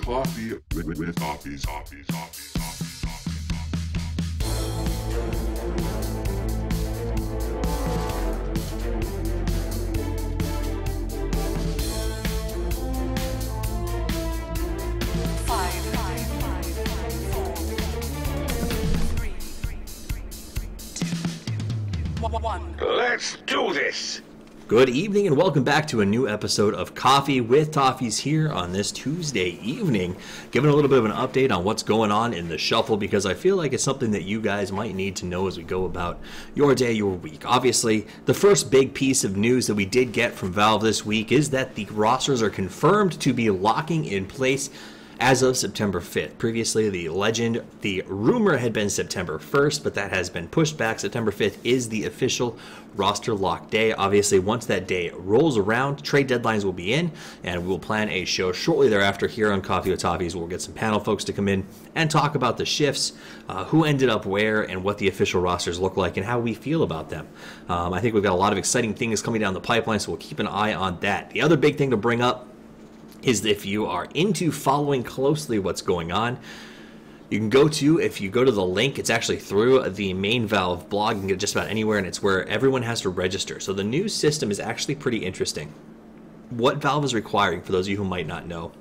Coffee with Toffees. Let's do this! Good evening and welcome back to a new episode of Coffee with Toffees here on this Tuesday evening. Giving a little bit of an update on what's going on in the shuffle because I feel like it's something that you guys might need to know as we go about your day, your week. Obviously, the first big piece of news that we did get from Valve this week is that the rosters are confirmed to be locking in place as of September 5th. Previously, the rumor had been September 1st, but that has been pushed back. September 5th is the official roster lock day. Obviously, once that day rolls around, trade deadlines will be in, and we will plan a show shortly thereafter here on Coffee with Toffees. We'll get some panel folks to come in and talk about the shifts, who ended up where, and what the official rosters look like, and how we feel about them. I think we've got a lot of exciting things coming down the pipeline, so we'll keep an eye on that. The other big thing to bring up is if you are into following closely what's going on, you can if you go to the link, it's actually through the main Valve blog. You can get it just about anywhere, and it's where everyone has to register. So the new system is actually pretty interesting. What Valve is requiring, for those of you who might not know,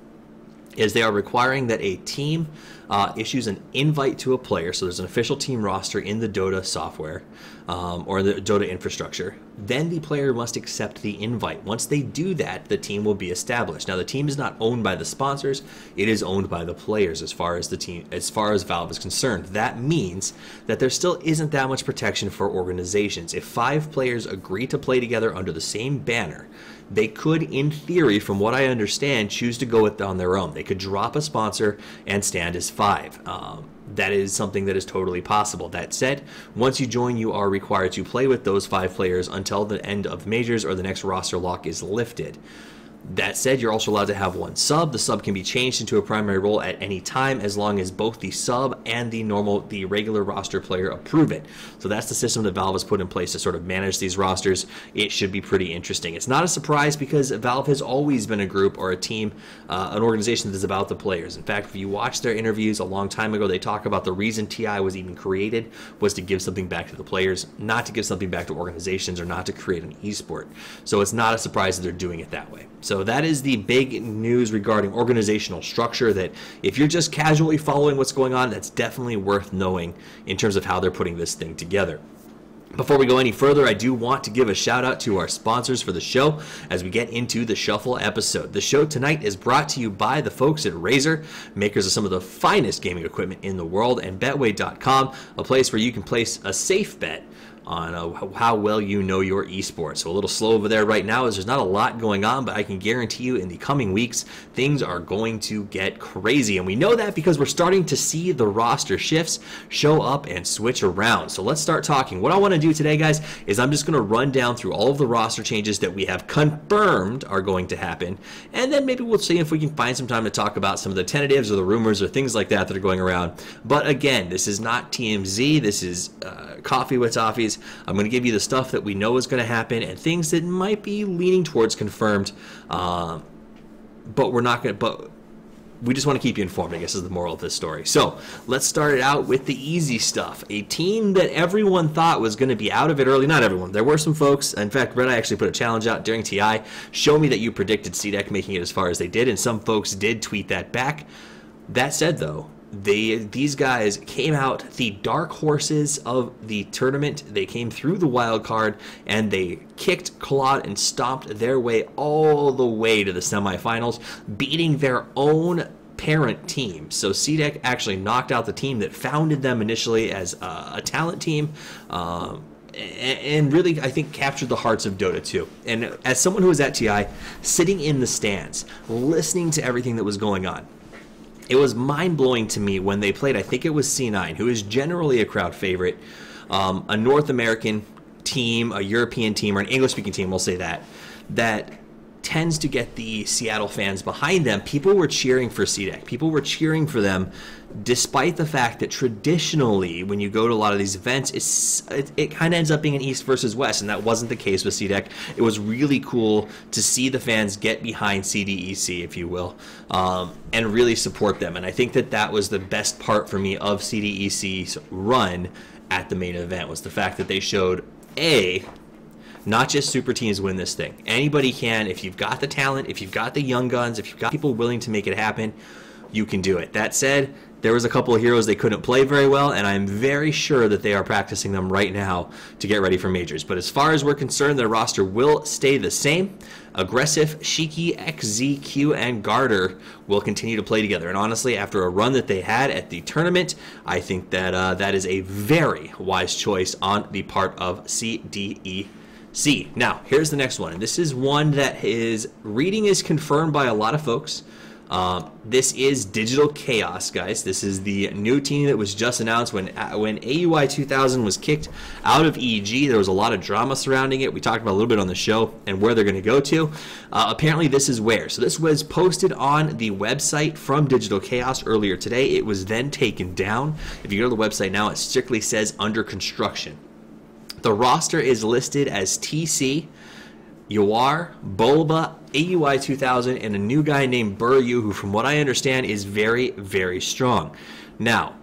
is they are requiring that a team issues an invite to a player. So there's an official team roster in the Dota software or the Dota infrastructure. Then the player must accept the invite. Once they do that, the team will be established. Now the team is not owned by the sponsors; it is owned by the players as far as Valve is concerned. That means that there still isn't that much protection for organizations. If 5 players agree to play together under the same banner, they could, in theory, from what I understand, choose to go with on their own. They could drop a sponsor and stand as 5. That is something that is totally possible. That said, once you join, you are required to play with those 5 players until the end of majors or the next roster lock is lifted. That said, you're also allowed to have one sub. The sub can be changed into a primary role at any time as long as both the sub and the regular roster player approve it. So that's the system that Valve has put in place to sort of manage these rosters. It should be pretty interesting. It's not a surprise because Valve has always been a group or a team, an organization that is about the players. In fact, if you watch their interviews a long time ago, they talk about the reason TI was even created was to give something back to the players, not to give something back to organizations or not to create an esport. So it's not a surprise that they're doing it that way. So that is the big news regarding organizational structure, that if you're just casually following what's going on, that's definitely worth knowing in terms of how they're putting this thing together. Before we go any further, I do want to give a shout out to our sponsors for the show as we get into the Shuffle episode. The show tonight is brought to you by the folks at Razer, makers of some of the finest gaming equipment in the world, and Betway.com, a place where you can place a safe bet on how well you know your esports. So a little slow over there right now as there's not a lot going on, but I can guarantee you in the coming weeks, things are going to get crazy. And we know that because we're starting to see the roster shifts show up and switch around. So let's start talking. What I want to do today, guys, is I'm just going to run down through all of the roster changes that we have confirmed are going to happen. And then maybe we'll see if we can find some time to talk about some of the tentatives or the rumors or things like that are going around. But again, this is not TMZ. This is Coffee with Toffees. I'm going to give you the stuff that we know is going to happen and things that might be leaning towards confirmed, but we're not going to. But we just want to keep you informed, I guess, is the moral of this story. So let's start it out with the easy stuff. A team that everyone thought was going to be out of it early. Not everyone. There were some folks. In fact, Brett, I actually put a challenge out during TI. Show me that you predicted CDEC making it as far as they did, and some folks did tweet that back. That said, though, these guys came out the dark horses of the tournament. They came through the wild card and they kicked, clawed, and stomped their way all the way to the semifinals, beating their own parent team. So CDEC actually knocked out the team that founded them initially as a talent team, and really, I think, captured the hearts of Dota 2. And as someone who was at TI, sitting in the stands, listening to everything that was going on, it was mind-blowing to me when they played, I think it was C9, who is generally a crowd favorite, a North American team, a European team, or an English-speaking team, we'll say that tends to get the Seattle fans behind them. People were cheering for CDEC. People were cheering for them, despite the fact that traditionally, when you go to a lot of these events, it kind of ends up being an East versus West, and that wasn't the case with CDEC. It was really cool to see the fans get behind CDEC, if you will, and really support them. And I think that that was the best part for me of CDEC's run at the main event, was the fact that they showed, not just super teams win this thing. Anybody can. If you've got the talent, if you've got the young guns, if you've got people willing to make it happen, you can do it. That said, there was a couple of heroes they couldn't play very well, and I'm very sure that they are practicing them right now to get ready for majors. But as far as we're concerned, their roster will stay the same. Aggressive, Shiki, XZ, Q, and Garter will continue to play together. And honestly, after a run that they had at the tournament, I think that that is a very wise choice on the part of CDEC. Now, here's the next one. And this is one that reading is confirmed by a lot of folks. This is Digital Chaos, guys. This is the new team that was just announced when AUI 2000 was kicked out of EG. There was a lot of drama surrounding it. We talked about a little bit on the show and where they're going to go to. Apparently, this is where. So this was posted on the website from Digital Chaos earlier today. It was then taken down. If you go to the website now, it strictly says under construction. The roster is listed as TC, Yawar, Bulba, AUI 2000, and a new guy named Buryu, who from what I understand is very, very strong. Now,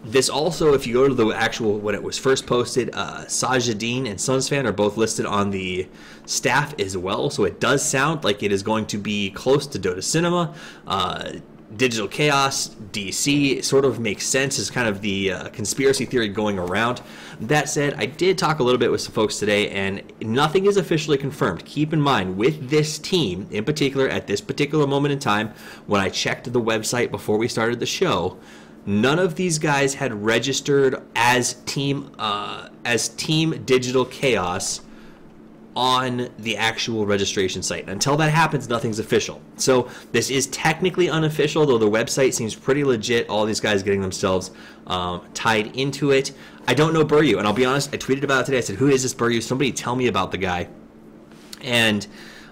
this also, if you go to the actual, when it was first posted, Sajadine and Sunsfan are both listed on the staff as well, so it does sound like it is going to be close to Dota Cinema. Digital Chaos, DC, sort of makes sense as kind of the conspiracy theory going around. That said, I did talk a little bit with some folks today, and nothing is officially confirmed. Keep in mind, with this team, in particular, at this particular moment in time, when I checked the website before we started the show, none of these guys had registered as Team Digital Chaos on the actual registration site. Until that happens, nothing's official. So this is technically unofficial, though the website seems pretty legit. All these guys getting themselves tied into it. I don't know Buryu, and I'll be honest, I tweeted about it today. I said, who is this Buryu? Somebody tell me about the guy. And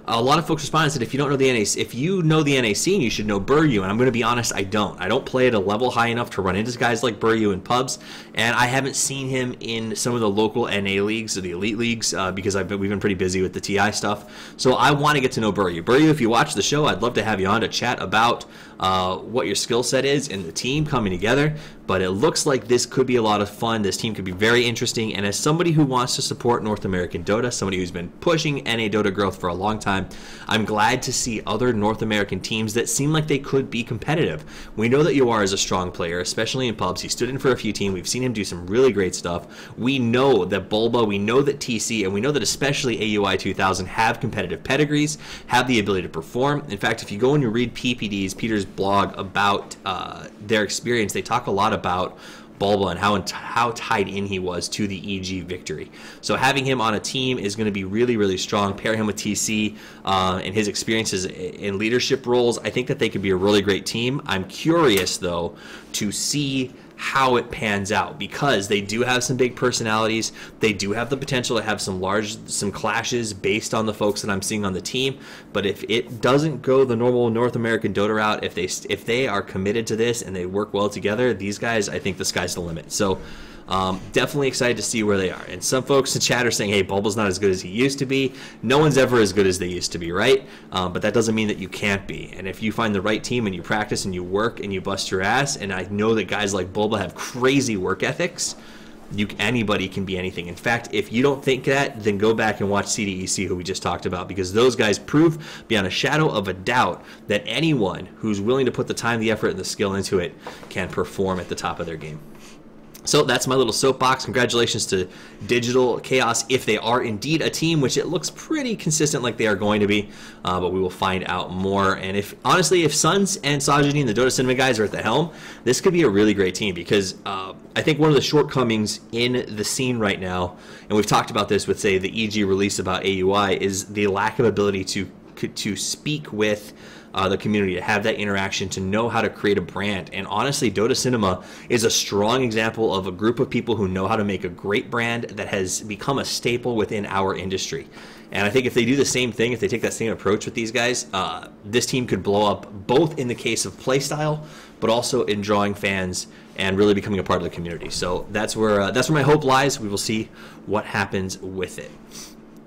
a lot of folks responded and said, if you don't know the NA, if you know the NA scene, you should know Buryu. And I'm going to be honest, I don't. I don't play at a level high enough to run into guys like Buryu in pubs, and I haven't seen him in some of the local NA leagues or the elite leagues because we've been pretty busy with the TI stuff. So I want to get to know Buryu. Buryu, if you watch the show, I'd love to have you on to chat about what your skill set is and the team coming together. But it looks like this could be a lot of fun. This team could be very interesting. And as somebody who wants to support North American Dota, somebody who's been pushing NA Dota growth for a long time, I'm glad to see other North American teams that seem like they could be competitive. We know that Yawar is a strong player, especially in pubs. He stood in for a few teams. We've seen him do some really great stuff. We know that Bulba, we know that TC, and we know that especially AUI 2000 have competitive pedigrees, have the ability to perform. In fact, if you go and you read Peter's blog about their experience, they talk a lot about Bulba and how tied in he was to the EG victory. So having him on a team is going to be really, really strong. Pair him with TC and his experiences in leadership roles. I think that they could be a really great team. I'm curious, though, to see how it pans out, because they do have some big personalities. They do have the potential to have some clashes based on the folks that I'm seeing on the team. But if it doesn't go the normal North American Dota route, if they are committed to this and they work well together, these guys, I think the sky's the limit. So definitely excited to see where they are. And some folks in chat are saying, hey, Bulba's not as good as he used to be. No one's ever as good as they used to be, right? But that doesn't mean that you can't be. And if you find the right team and you practice and you work and you bust your ass, and I know that guys like Bulba have crazy work ethics, anybody can be anything. In fact, if you don't think that, then go back and watch CDEC, who we just talked about, because those guys prove beyond a shadow of a doubt that anyone who's willing to put the time, the effort, and the skill into it can perform at the top of their game. So that's my little soapbox. Congratulations to Digital Chaos if they are indeed a team, which it looks pretty consistent like they are going to be, but we will find out more. And honestly, if Suns and Sajidine, the Dota Cinema guys, are at the helm, this could be a really great team, because I think one of the shortcomings in the scene right now, and we've talked about this with, say, the EG release about AUI, is the lack of ability to speak with the community, to have that interaction, to know how to create a brand. And honestly, Dota Cinema is a strong example of a group of people who know how to make a great brand that has become a staple within our industry. And I think if they do the same thing, if they take that same approach with these guys, this team could blow up both in the case of play style, but also in drawing fans and really becoming a part of the community. So that's where my hope lies. We will see what happens with it.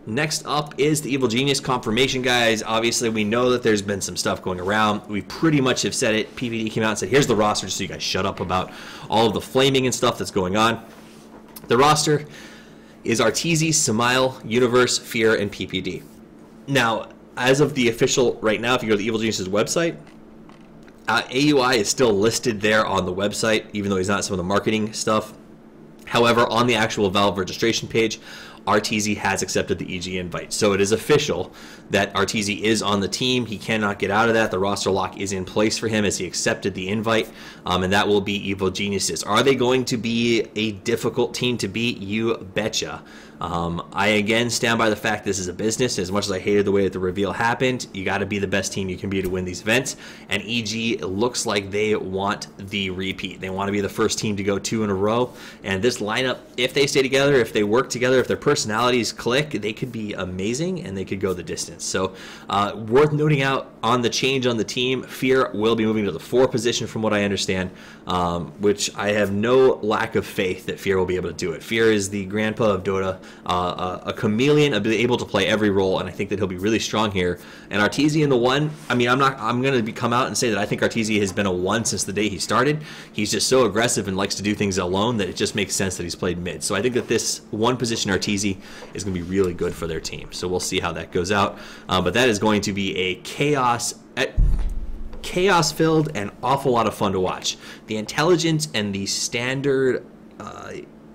Next up is the Evil Genius confirmation, guys. Obviously, we know that there's been some stuff going around. We pretty much have said it. PVD came out and said, here's the roster, just so you guys shut up about all of the flaming and stuff that's going on. The roster is Arteezy, Smile, Universe, Fear, and PPD. Now, as of the official right now, if you go to the Evil Genius's website, AUI is still listed there on the website, even though he's not some of the marketing stuff. However, on the actual Valve registration page, Arteezy has accepted the EG invite. So it is official that Arteezy is on the team. He cannot get out of that. The roster lock is in place for him as he accepted the invite, and that will be Evil Geniuses. Are they going to be a difficult team to beat? You betcha. I again stand by the fact this is a business. As much as I hated the way that the reveal happened, you got to be the best team you can be to win these events. And EG looks like they want the repeat. They want to be the first team to go 2 in a row. And this lineup, if they stay together, if they work together, if their personalities click, they could be amazing and they could go the distance. So worth noting out on the change on the team, Fear will be moving to the 4 position from what I understand, which I have no lack of faith that Fear will be able to do it. Fear is the grandpa of Dota. A chameleon, able to play every role, and I think that he'll be really strong here. And Arteezy in the 1, I mean, I'm going to come out and say that I think Arteezy has been a 1 since the day he started. He's just so aggressive and likes to do things alone that it just makes sense that he's played mid. So I think that this 1 position Arteezy is going to be really good for their team. So we'll see how that goes out. But that is going to be a chaos-filled and awful lot of fun to watch. The intelligence and the standard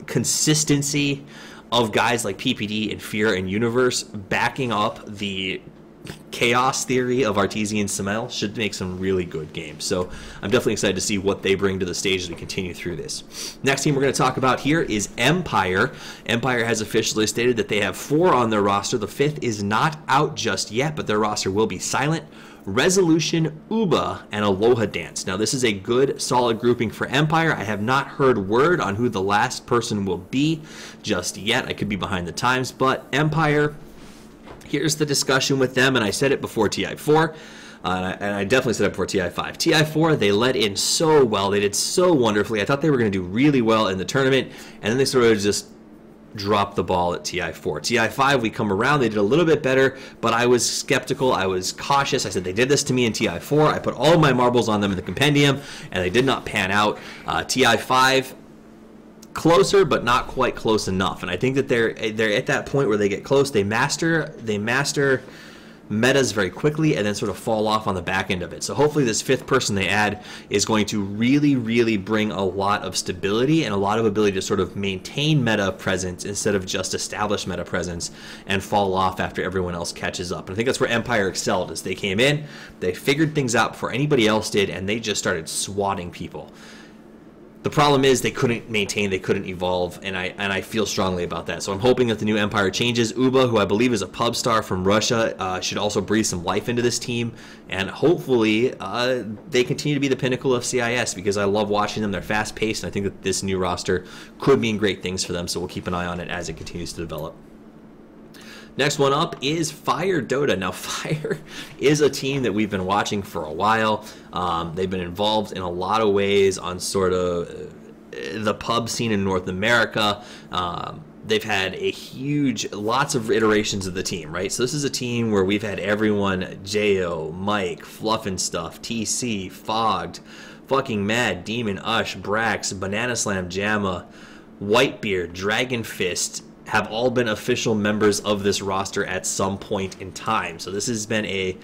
consistency of guys like PPD and Fear and Universe backing up the chaos theory of Arteezy and Samel should make some really good games. So I'm definitely excited to see what they bring to the stage as we continue through this. Next team we're going to talk about here is Empire. Empire has officially stated that they have 4 on their roster. The 5th is not out just yet, but their roster will be Silent, Resolution, Uba, and Aloha Dance. Now, this is a good, solid grouping for Empire. I have not heard word on who the last person will be just yet. I could be behind the times, but Empire, here's the discussion with them, and I said it before TI4, and I definitely said it before TI5. TI4, they led in so well. They did so wonderfully. I thought they were going to do really well in the tournament, and then they sort of just dropped the ball at TI4. TI5, we come around, they did a little bit better, but I was skeptical, I was cautious. I said, they did this to me in TI4. I put all of my marbles on them in the compendium, and they did not pan out. TI5, closer, but not quite close enough. And I think that they're at that point where they get close, they master metas very quickly and then sort of fall off on the back end of it. So hopefully this 5th person they add is going to really, really bring a lot of stability and a lot of ability to sort of maintain meta presence instead of just establish meta presence and fall off after everyone else catches up. And I think that's where Empire excelled, as they came in, they figured things out before anybody else did, and they just started swatting people. The problem is they couldn't maintain, they couldn't evolve, and I feel strongly about that. So I'm hoping that the new Empire changes. Uba, who I believe is a pub star from Russia, should also breathe some life into this team, and hopefully they continue to be the pinnacle of CIS, because I love watching them. They're fast-paced, and I think that this new roster could mean great things for them, so we'll keep an eye on it as it continues to develop. Next one up is Fire Dota. Now, Fire is a team that we've been watching for a while. They've been involved in a lot of ways on sort of the pub scene in North America. They've had lots of iterations of the team, right? So this is a team where we've had everyone, Jo, Mike, Fluff and Stuff, TC, Fogged, Fucking Mad, Demon, Ush, Brax, Banana Slam, Jamma, Whitebeard, Dragon Fist, have all been official members of this roster at some point in time. So this has been a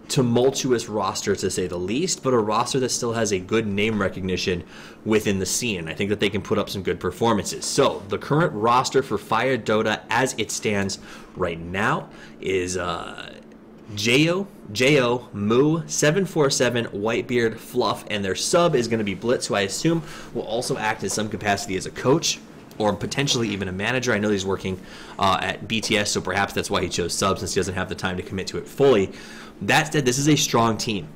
tumultuous roster, to say the least, but a roster that still has a good name recognition within the scene. I think that they can put up some good performances. So the current roster for Fire Dota as it stands right now is Jo, Moo, 747, Whitebeard, Fluff, and their sub is going to be Blitz, who I assume will also act in some capacity as a coach, or potentially even a manager. I know he's working at BTS, so perhaps that's why he chose sub, since he doesn't have the time to commit to it fully. That said, this is a strong team.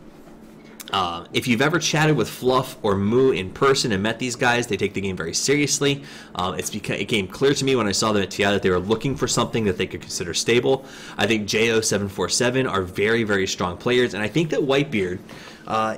If you've ever chatted with Fluff or Moo in person and met these guys, they take the game very seriously. It became clear to me when I saw them at TI that they were looking for something that they could consider stable. I think JO747 are very, very strong players, and I think that Whitebeard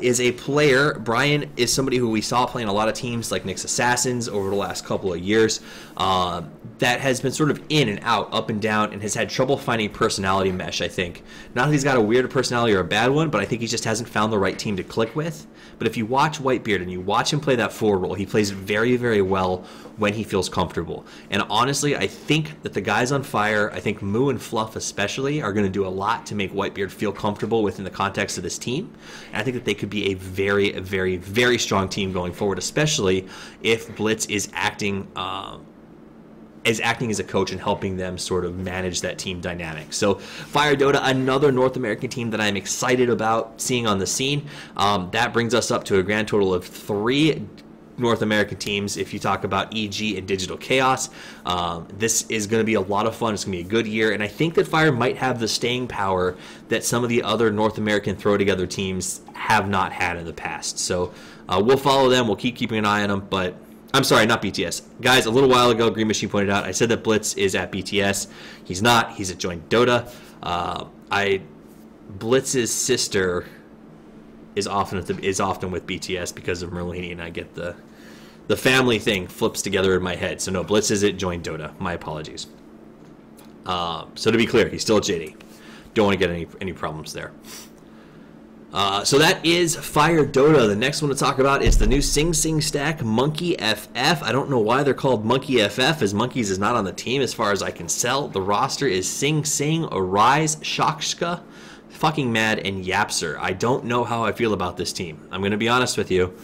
is a player. Brian is somebody who we saw playing a lot of teams like Nyx Assassins over the last couple of years that has been sort of in and out, up and down, and has had trouble finding personality mesh, I think. Not that he's got a weird personality or a bad one, but I think he just hasn't found the right team to click with. But if you watch Whitebeard and you watch him play that forward role, he plays very, very well when he feels comfortable. And honestly, I think that the guys on Fire, I think Moo and Fluff especially, are going to do a lot to make Whitebeard feel comfortable within the context of this team. And I think that they could be a very, very, very strong team going forward, especially if Blitz is acting as a coach and helping them sort of manage that team dynamic. So Fire Dota, another North American team that I'm excited about seeing on the scene. That brings us up to a grand total of 3 North American teams if you talk about EG and Digital Chaos. This is going to be a lot of fun. It's going to be a good year, and I think that Fire might have the staying power that some of the other North American throw-together teams have not had in the past. So we'll follow them. We'll keep keeping an eye on them, but I'm sorry, not BTS. Guys, a little while ago, Green Machine pointed out, I said that Blitz is at BTS. He's not. He's at Joint Dota. Blitz's sister is often with BTS because of Merlini, and I get the family thing flips together in my head. So no, Blitz is at Joint Dota. My apologies. So to be clear, he's still at JD. Don't want to get any problems there. So that is Fire Dota. The next one to talk about is the new Sing Sing stack, Monkey FF. I don't know why they're called Monkey FF, as Monkeys is not on the team as far as I can tell. The roster is Sing Sing, Arise, Shakshka, Fucking Mad, and Yapser. I don't know how I feel about this team. I'm going to be honest with you.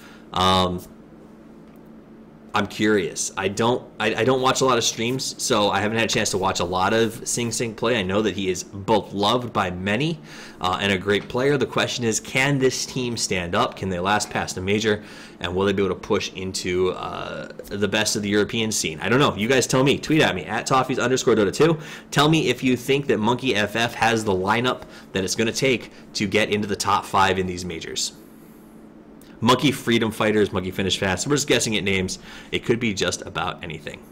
I'm curious. I don't watch a lot of streams, so I haven't had a chance to watch a lot of Sing Sing play. I know that he is both loved by many and a great player. The question is, can this team stand up? Can they last past a major? And will they be able to push into the best of the European scene? I don't know. You guys tell me. Tweet at me, at Toffees_Dota2. Tell me if you think that Monkey FF has the lineup that it's going to take to get into the top 5 in these majors. Monkey Freedom Fighters, Monkey Finish Fast. We're just guessing at names. It could be just about anything.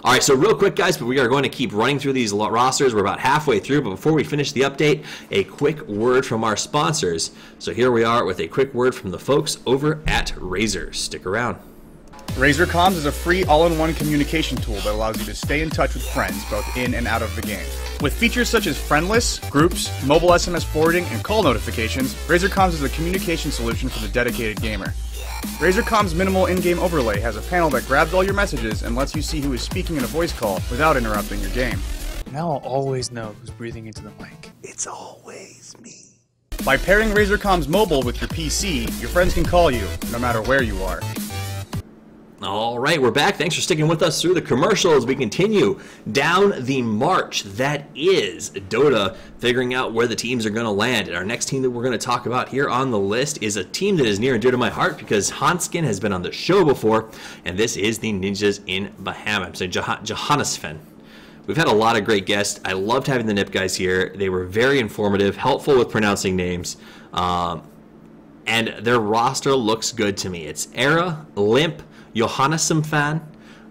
All right, so real quick, guys, but we are going to keep running through these rosters. We're about halfway through, but before we finish the update, a quick word from our sponsors. So here we are with a quick word from the folks over at Razer. Stick around. Razer Comms is a free all-in-one communication tool that allows you to stay in touch with friends both in and out of the game. With features such as friendless, groups, mobile SMS forwarding, and call notifications, Razer Comms is a communication solution for the dedicated gamer. Razer Comms' minimal in-game overlay has a panel that grabs all your messages and lets you see who is speaking in a voice call without interrupting your game. Now I'll always know who's breathing into the mic. It's always me. By pairing Razer Comms Mobile with your PC, your friends can call you, no matter where you are. All right, we're back. Thanks for sticking with us through the commercial as we continue down the march that is Dota, figuring out where the teams are going to land. And our next team that we're going to talk about here on the list is a team that is near and dear to my heart because Hanskin has been on the show before, and this is the Ninjas in Bahamas. So Johannesfen. We've had a lot of great guests. I loved having the NIP guys here. They were very informative, helpful with pronouncing names, and their roster looks good to me. It's Era, Limp, Johannesson,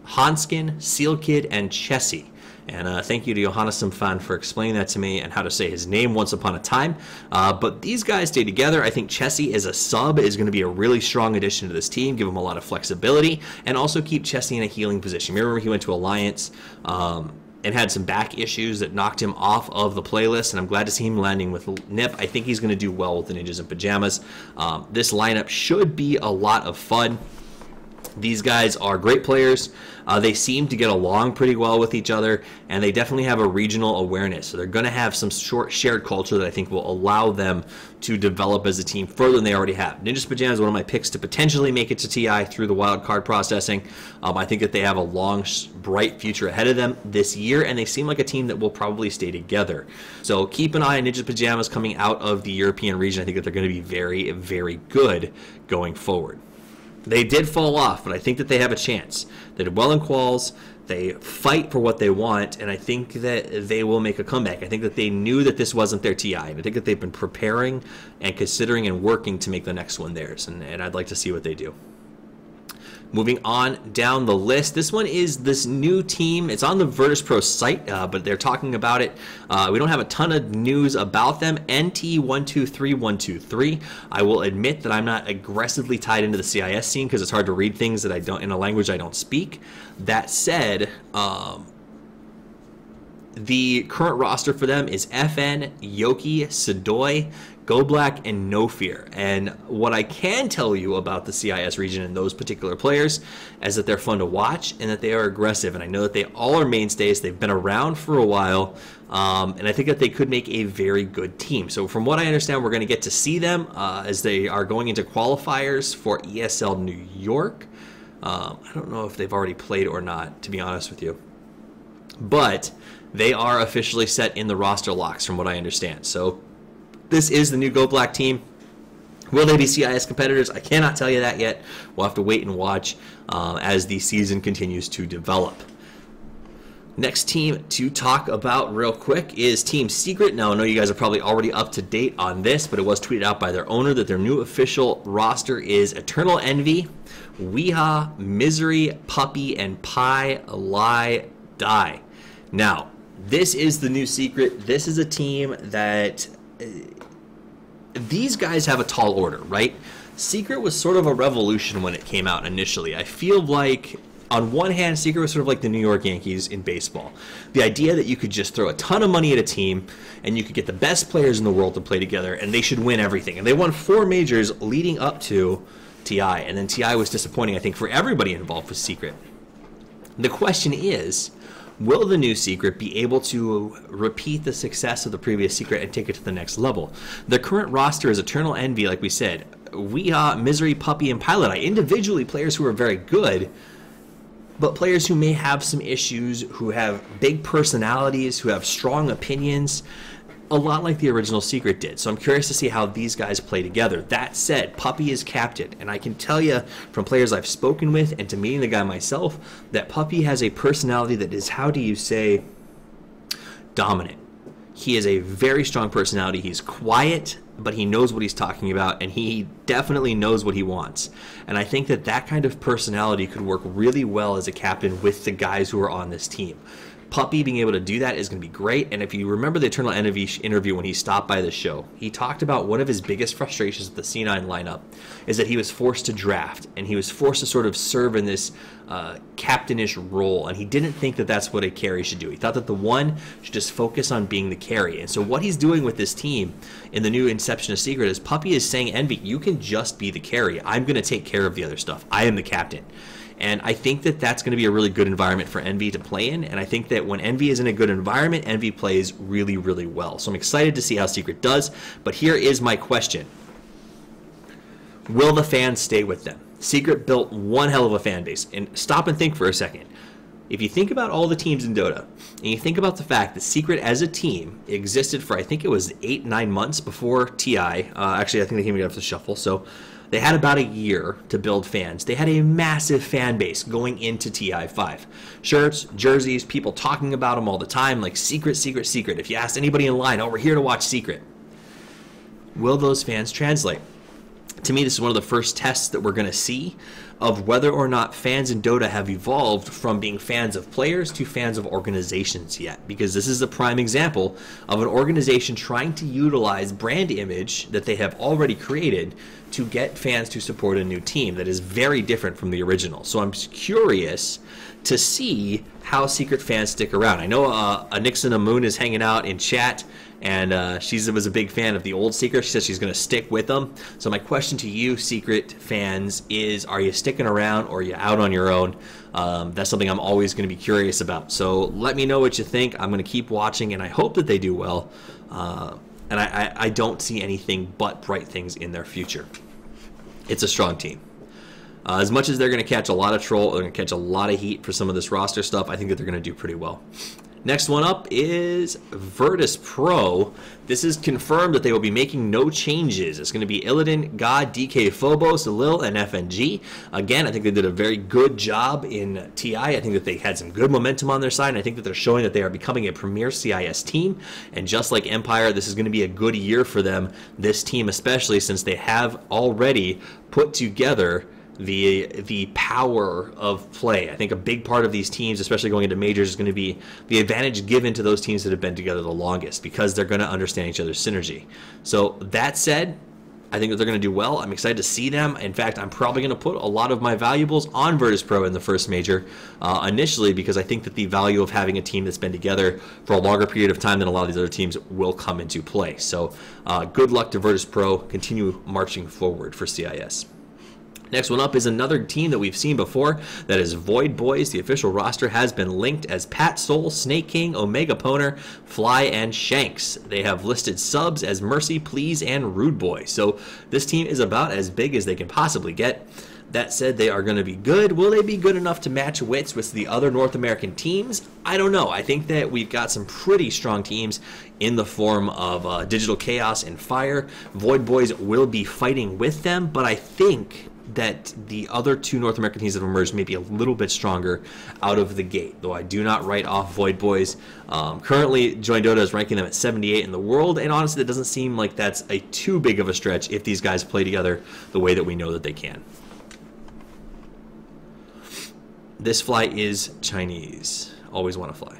Hanskin, Seal Kid, and Chessie. And thank you to Johannesson for explaining that to me and how to say his name once upon a time. But these guys stay together. I think Chessie as a sub is going to be a really strong addition to this team, give him a lot of flexibility, and also keep Chessie in a healing position. Remember, he went to Alliance and had some back issues that knocked him off of the playlist, and I'm glad to see him landing with NIP. I think he's going to do well with the Ninjas in Pajamas. This lineup should be a lot of fun. These guys are great players. They seem to get along pretty well with each other, and they definitely have a regional awareness. So they're going to have some short shared culture that I think will allow them to develop as a team further than they already have. Ninjas Pajamas is one of my picks to potentially make it to TI through the wild card processing. I think that they have a long, bright future ahead of them this year, and they seem like a team that will probably stay together. So keep an eye on Ninjas Pajamas coming out of the European region. I think that they're going to be very, very good going forward. They did fall off, but I think that they have a chance. They did well in quals. They fight for what they want, and I think that they will make a comeback. I think that they knew that this wasn't their TI, and I think that they've been preparing and considering and working to make the next one theirs, and I'd like to see what they do. Moving on down the list, this one is this new team. It's on the Virtus.Pro site, but they're talking about it. We don't have a ton of news about them. NT123123. I will admit that I'm not aggressively tied into the CIS scene because it's hard to read things that I don't in a language I don't speak. That said, the current roster for them is FN, Yoki, Sedoy, Go Black, and No Fear. And what I can tell you about the CIS region and those particular players is that they're fun to watch and that they are aggressive. And I know that they all are mainstays. They've been around for a while. And I think that they could make a very good team. So from what I understand, we're going to get to see them as they are going into qualifiers for ESL New York. I don't know if they've already played or not, to be honest with you. But they are officially set in the roster locks from what I understand. So this is the new Go Black team. Will they be CIS competitors? I cannot tell you that yet. We'll have to wait and watch as the season continues to develop. Next team to talk about real quick is Team Secret. Now, I know you guys are probably already up to date on this, but it was tweeted out by their owner that their new official roster is Eternal Envy, Weeha, Misery, Puppy, and Pi Lie Die. Now, this is the new Secret. This is a team that these guys have a tall order, right? Secret was sort of a revolution when it came out initially. I feel like, on one hand, Secret was sort of like the New York Yankees in baseball. The idea that you could just throw a ton of money at a team and you could get the best players in the world to play together and they should win everything. And they won 4 majors leading up to TI. And then TI was disappointing, I think, for everybody involved with Secret. The question is, will the new Secret be able to repeat the success of the previous Secret and take it to the next level? The current roster is Eternal Envy, like we said. Weeha, Misery, Puppy, and Pilot Eye. Individually, players who are very good, but players who may have some issues, who have big personalities, who have strong opinions, a lot like the original Secret did. So I'm curious to see how these guys play together. That said, Puppy is captain, and I can tell you from players I've spoken with and to meeting the guy myself that Puppy has a personality that is, how do you say, dominant. He is a very strong personality. He's quiet, but he knows what he's talking about, and he definitely knows what he wants. And I think that that kind of personality could work really well as a captain with the guys who are on this team. Puppy being able to do that is going to be great. And if you remember the Eternal Envy interview when he stopped by the show, he talked about one of his biggest frustrations with the C9 lineup is that he was forced to draft and he was forced to sort of serve in this captainish role. And he didn't think that that's what a carry should do. He thought that the one should just focus on being the carry. And so what he's doing with this team in the new Inception of Secret is Puppy is saying, Envy, you can just be the carry. I'm going to take care of the other stuff. I am the captain. And I think that that's going to be a really good environment for Envy to play in. And I think that when Envy is in a good environment, Envy plays really, really well. So I'm excited to see how Secret does. But here is my question. Will the fans stay with them? Secret built one hell of a fan base. And stop and think for a second. If you think about all the teams in Dota, and you think about the fact that Secret as a team existed for, I think it was 8-9 months before TI. Actually, I think they came together for the shuffle. So they had about a year to build fans. They had a massive fan base going into TI5. Shirts, jerseys, people talking about them all the time, like Secret, Secret, Secret. If you asked anybody in line, oh, we're here to watch Secret. Will those fans translate? To me, this is one of the first tests that we're going to see of whether or not fans in Dota have evolved from being fans of players to fans of organizations yet. Because this is a prime example of an organization trying to utilize brand image that they have already created to get fans to support a new team that is very different from the original. So I'm curious to see how Secret fans stick around. I know Nixon Moon is hanging out in chat, and she was a big fan of the old Secret. She says she's going to stick with them. So my question to you, Secret fans, is are you sticking around or are you out on your own? That's something I'm always going to be curious about. So let me know what you think. I'm going to keep watching, and I hope that they do well. And I don't see anything but bright things in their future. It's a strong team. As much as they're going to catch a lot of troll, they're going to catch a lot of heat for some of this roster stuff, I think that they're going to do pretty well. Next one up is Virtus.Pro. This is confirmed that they will be making no changes. It's going to be Illidan, God, DK, Phobos, Lil, and FNG. Again, I think they did a very good job in TI. I think that they had some good momentum on their side, and I think that they're showing that they are becoming a premier CIS team. And just like Empire, this is going to be a good year for them, this team especially, since they have already put together the power of play. I think a big part of these teams, especially going into majors, is going to be the advantage given to those teams that have been together the longest, because they're going to understand each other's synergy. So that said, I think that they're going to do well. I'm excited to see them. In fact, I'm probably going to put a lot of my valuables on Virtus.Pro in the first major initially, because I think that the value of having a team that's been together for a longer period of time than a lot of these other teams will come into play. So good luck to Virtus.Pro. Continue marching forward for CIS. Next one up is another team that we've seen before. That is Void Boys. The official roster has been linked as Pat Soul, Snake King, Omega Poner, Fly, and Shanks. They have listed subs as Mercy, Please, and Rude Boy. So this team is about as big as they can possibly get. That said, they are going to be good. Will they be good enough to match wits with the other North American teams? I don't know. I think that we've got some pretty strong teams in the form of Digital Chaos and Fire. Void Boys will be fighting with them, but I think that the other two North American teams that have emerged may be a little bit stronger out of the gate, though I do not write off Void Boys. Currently, Join Dota is ranking them at 78 in the world, and honestly, it doesn't seem like that's a too big of a stretch if these guys play together the way that we know that they can. This fly is Chinese. Always want to fly.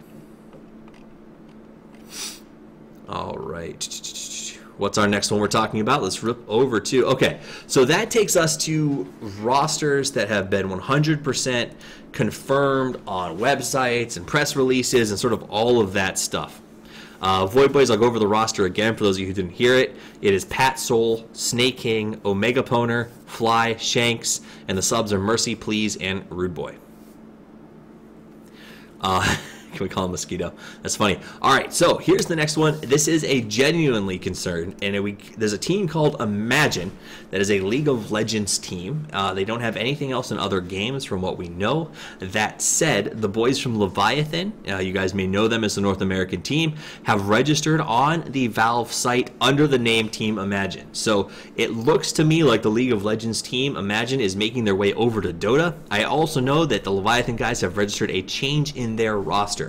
All right. What's our next one we're talking about? Let's rip over to... Okay, so that takes us to rosters that have been 100% confirmed on websites and press releases and sort of all of that stuff. Void Boys, I'll go over the roster again for those of you who didn't hear it. It is Pat Soul, Snake King, Omega Poner, Fly, Shanks, and the subs are Mercy, Please, and Rude Boy. Can we call him Mosquito? That's funny. All right, so here's the next one. This is a genuinely concern, and there's a team called Imagine that is a League of Legends team. They don't have anything else in other games from what we know. That said, the boys from Leviathan, you guys may know them as the North American team, have registered on the Valve site under the name Team Imagine. So it looks to me like the League of Legends team Imagine is making their way over to Dota. I also know that the Leviathan guys have registered a change in their roster.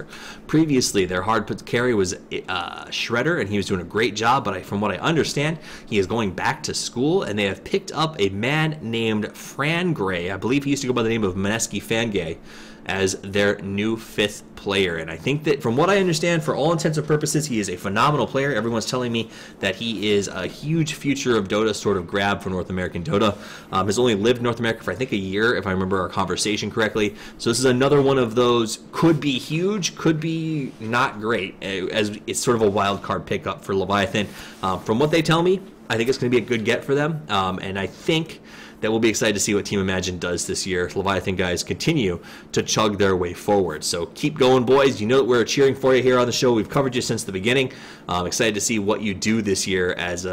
Previously, their hard put carry was Shredder, and he was doing a great job, but from what I understand, he is going back to school, and they have picked up a man named Fran Gray. I believe he used to go by the name of Maneski Fangay as their new 5th player. And I think that from what I understand, for all intents and purposes, he is a phenomenal player. Everyone's telling me that he is a huge future of Dota sort of grab for North American Dota. Has only lived in North America for I think a year, if I remember our conversation correctly. So this is another one of those could be huge, could be not great, as it's sort of a wild card pickup for Leviathan. From what they tell me, I think it's going to be a good get for them, and I think that we'll be excited to see what Team Imagine does this year. Leviathan guys continue to chug their way forward. So keep going, boys. You know that we're cheering for you here on the show. We've covered you since the beginning. I'm excited to see what you do this year as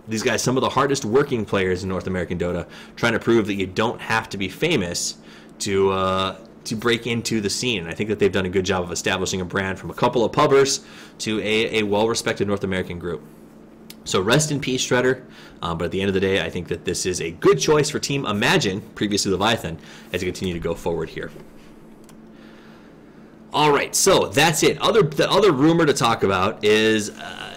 these guys, some of the hardest working players in North American Dota, trying to prove that you don't have to be famous to break into the scene. And I think that they've done a good job of establishing a brand from a couple of pubbers to a well-respected North American group. So rest in peace, Shredder. But at the end of the day, I think that this is a good choice for Team Imagine, previously Leviathan, as they continue to go forward here. All right, so that's it. The other rumor to talk about is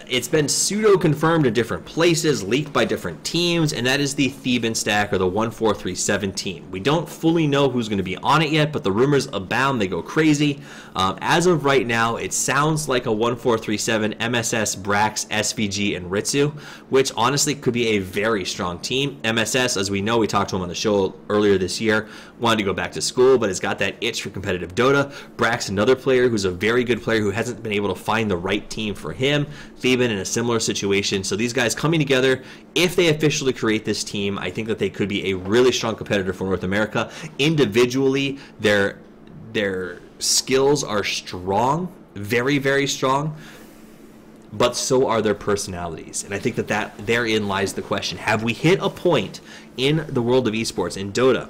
it's been pseudo-confirmed in different places, leaked by different teams, and that is the Theban stack, or the 1437 team. We don't fully know who's going to be on it yet, but the rumors abound. They go crazy. As of right now, it sounds like a 1437 MSS, Brax, SVG, and Ritsu, which honestly could be a very strong team. MSS, as we know, we talked to him on the show earlier this year, wanted to go back to school, but has got that itch for competitive Dota. Brax, another player who's a very good player who hasn't been able to find the right team for him. Theban in a similar situation. So these guys coming together, if they officially create this team, I think that they could be a really strong competitor for North America. Individually, their skills are strong, very, very strong, but so are their personalities. And I think that therein lies the question. Have we hit a point in the world of esports, in Dota,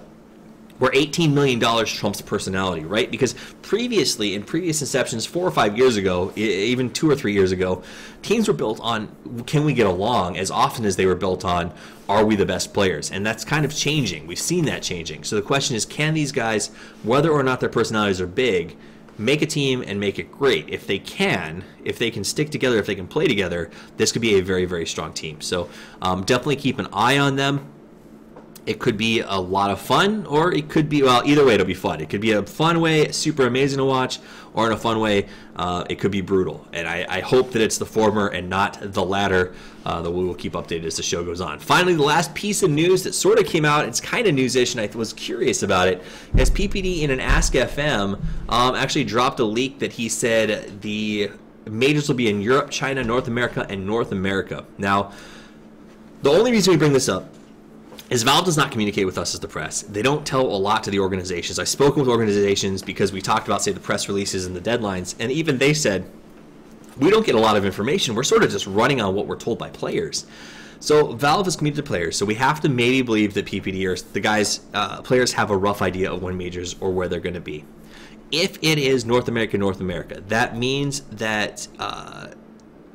where $18 million trumps personality, right? Because previously, in previous inceptions, 4 or 5 years ago, even 2 or 3 years ago, teams were built on, can we get along, as often as they were built on, are we the best players? And that's kind of changing. We've seen that changing. So the question is, can these guys, whether or not their personalities are big, make a team and make it great? If they can stick together, if they can play together, this could be a very, very strong team. So definitely keep an eye on them. It could be a lot of fun, or it could be, well, either way it'll be fun. It could be a fun way, super amazing to watch, or in a fun way, it could be brutal. And I hope that it's the former and not the latter, that we will keep updated as the show goes on. Finally, the last piece of news that sort of came out, it's kind of news-ish, and I was curious about it, as PPD in an Ask FM actually dropped a leak that he said the majors will be in Europe, China, North America, and North America. Now, the only reason we bring this up is Valve does not communicate with us as the press. They don't tell a lot to the organizations. I've spoken with organizations because we talked about, say, the press releases and the deadlines, and even they said, we don't get a lot of information. We're sort of just running on what we're told by players. So Valve is committed to players, so we have to maybe believe that PPD or the guys, players have a rough idea of when majors or where they're going to be. If it is North America, that means that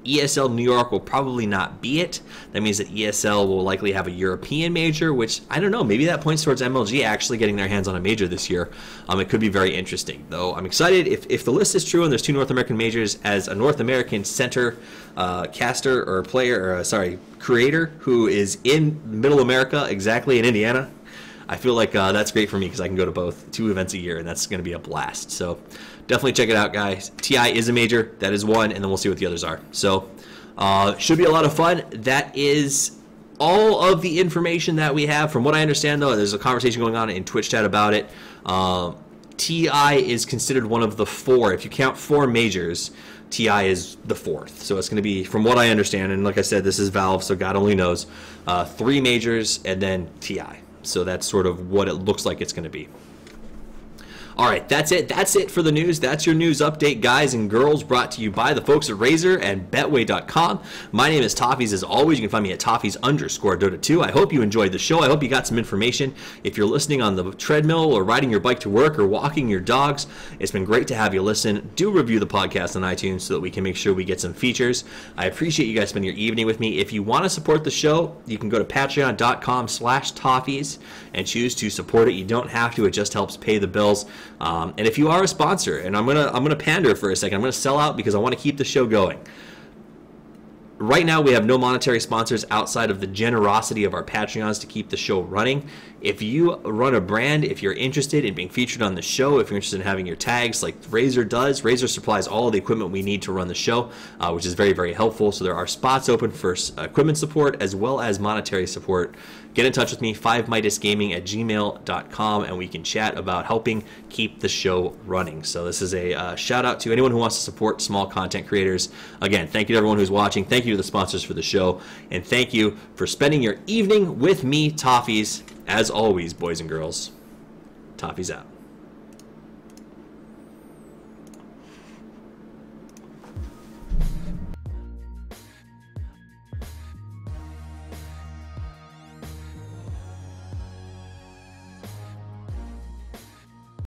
ESL New York will probably not be it. That means that ESL will likely have a European major, which, I don't know, maybe that points towards MLG actually getting their hands on a major this year. It could be very interesting, though. I'm excited. If the list is true and there's 2 North American majors, as a North American center caster or player, or creator who is in Middle America, exactly in Indiana, I feel like that's great for me because I can go to both 2 events a year, and that's going to be a blast. So definitely check it out, guys. TI is a major. That is one, and then we'll see what the others are. So should be a lot of fun. That is all of the information that we have. From what I understand, though, there's a conversation going on in Twitch chat about it. TI is considered one of the 4. If you count 4 majors, TI is the 4th. So it's going to be, from what I understand, and like I said, this is Valve, so God only knows, 3 majors and then TI. So that's sort of what it looks like it's going to be. All right, that's it. That's it for the news. That's your news update, guys and girls, brought to you by the folks at Razer and Betway.com. My name is Toffees. As always, you can find me at Toffees_Dota2. I hope you enjoyed the show. I hope you got some information. If you're listening on the treadmill or riding your bike to work or walking your dogs, it's been great to have you listen. Do review the podcast on iTunes so that we can make sure we get some features. I appreciate you guys spending your evening with me. If you want to support the show, you can go to patreon.com/Toffees and choose to support it. You don't have to. It just helps pay the bills. And if you are a sponsor, and I'm gonna pander for a second, I'm gonna sell out because I want to keep the show going. Right now, we have no monetary sponsors outside of the generosity of our Patreons to keep the show running. If you run a brand, if you're interested in being featured on the show, if you're interested in having your tags like Razer does, Razer supplies all of the equipment we need to run the show, which is very, very helpful. So there are spots open for equipment support as well as monetary support. Get in touch with me, 5midasgaming@gmail.com, and we can chat about helping keep the show running. So this is a shout out to anyone who wants to support small content creators. Again, thank you to everyone who's watching. Thank you to the sponsors for the show. And thank you for spending your evening with me, Toffees. As always, boys and girls, Toffees out.